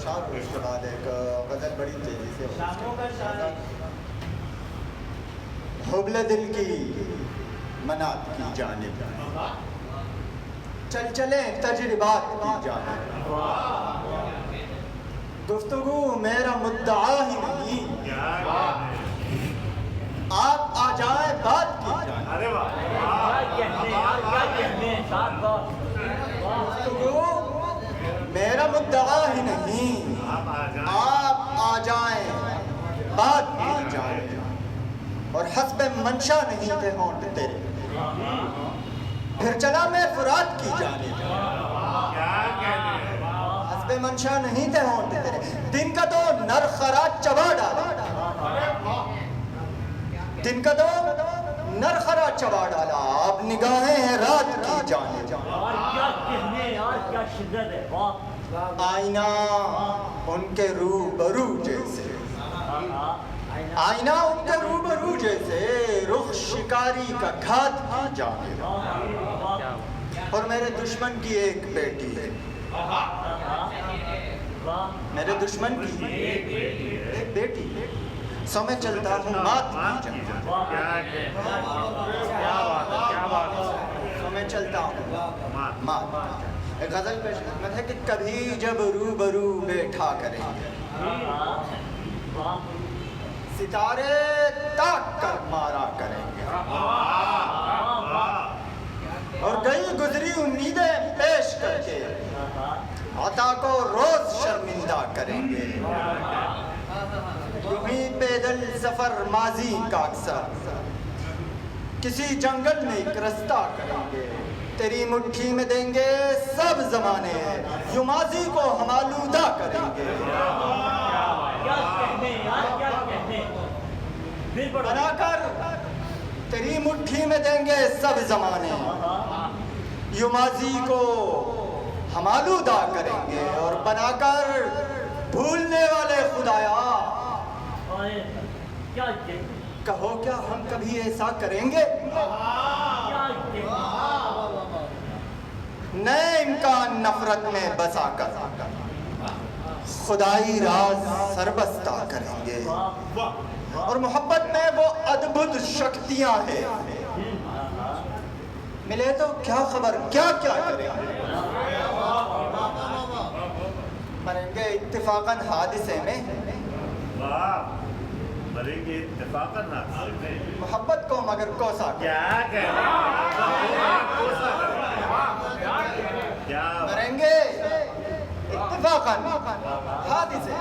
اشعار اور اس کے بعد ایک غزل بڑی تیزی سے حبل دل کی منات کی جانب چل چلیں تجربات کی جانب گفتگو میرا مدعا ہی نہیں آپ آ جائیں بات کی جانب گفتگو میرا مدعا ہی نہیں آپ آ جائیں بات کی جانب اور حسب منشا نہیں تھے ہونٹ تیرے پھر چلا میں فرات کی جانب حسب منشا نہیں تھے ہونٹ تیرے دن کا تو نر خرات چبا ڈالا دن کا تو نر خرات چبا ڈالا اب نگاہیں ہیں رات کی جانب آئینہ ان کے روبرو جیسے آئینہ ان کے روبرو جیسے رخ شکاری کا گھات کی جانب اور میرے دشمن کی ایک بیٹی ہے میرے دشمن کی ایک بیٹی ہے سو میں چلتا ہوں مات کی جانب سو میں چلتا ہوں مات کی جانب ایک غزل پیش خدمت ہے کہ کبھی جب روبرو بیٹھا کریں گے ستارے تاک کر مارا کریں گے اور گئی گزری امیدیں پیش کر کے عطا کو روز شرمندہ کریں گے یوں ہی پیدل سفر ماضی کا اکثر کسی جنگل میں ایک رستہ کریں گے تیری مٹھی میں دیں گے سب زمانے یوں ماضی کو ہم آلودہ کریں گے بنا کر تیری مٹھی میں دیں گے سب زمانے یوں ماضی کو ہم آلودہ کریں گے اور بنا کر بھولنے والے خدایا کہو کیا ہم کبھی ایسا کریں گے نئے امکان نفرت میں بسا کر خدائی راز سربستہ کریں گے اور محبت میں وہ ادبھت شکتیاں ہیں ملے تو کیا خبر کیا کیا کریں گے مریں گے اتفاقاً حادثے میں مریں گے اتفاقاً حادثے میں محبت کو مگر کوسا مریں گے اتفاقاً حادثے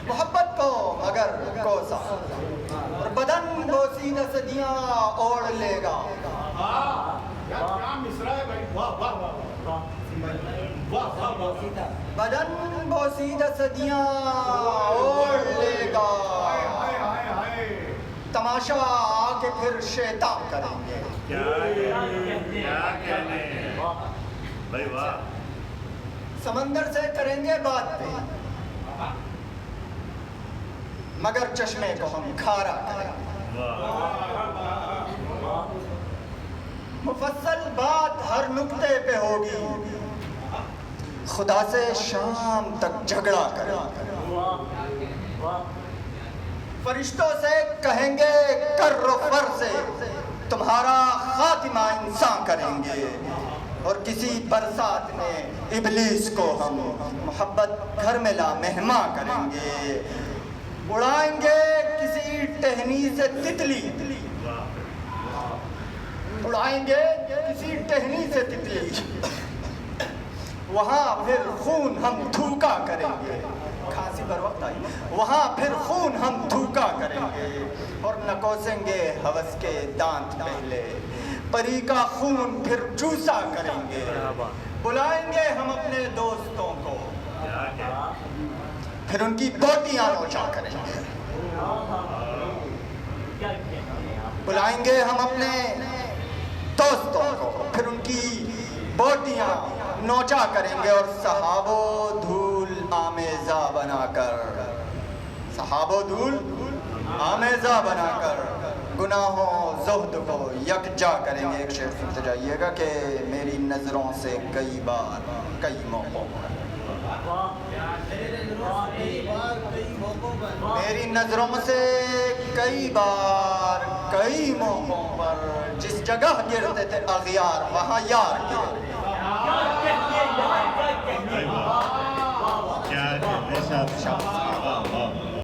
محبت کو مگر کوسا اور بدن بوسیدہ صدیاں اوڑھ لے گا بدن بوسیدہ صدیاں اوڑھ لے گا تماشا آ کے پھر شیطان کریں گے سمندر سے کریں گے بات پہ مگر چشمے کو ہم کھارا کریں گے مفصل بات ہر نقطے پہ ہوگی خدا سے شام تک جھگڑا کریں گے فرشتوں سے کہیں گے کر و فر سے تمہارا خاتمہ انسان کریں گے اور کسی برسات میں ابلیس کو ہم محبت گھر میں لا مہماں کریں گے اڑائیں گے کسی ٹہنی سے تتلی اڑائیں گے کسی ٹہنی سے تتلی وہاں پھر خون ہم تھوکا کریں گے کھانسی پر وقت آئی وہاں پھر خون ہم تھوکا کریں گے اور نکوسیں گے ہوس کے دانت پہلے پری کا خون پھر چوسا کریں گے بلائیں گے ہم اپنے دوستوں کو پھر ان کی بوٹیاں نوچا کریں گے بلائیں گے ہم اپنے دوستوں کو پھر ان کی بوٹیاں نوچا کریں گے اور صحاب و دھول آمیزہ بنا کر صحاب و دھول آمیزہ بنا کر گناہوں زہد کو یکجا کریں گے ایک شعر سنتے جائیے گا کہ میری نظروں سے کئی بار کئی موقعوں میری نظروں سے کئی بار کئی موقعوں پر جس جگہ گرتے تھے اغیار وہاں یار گرے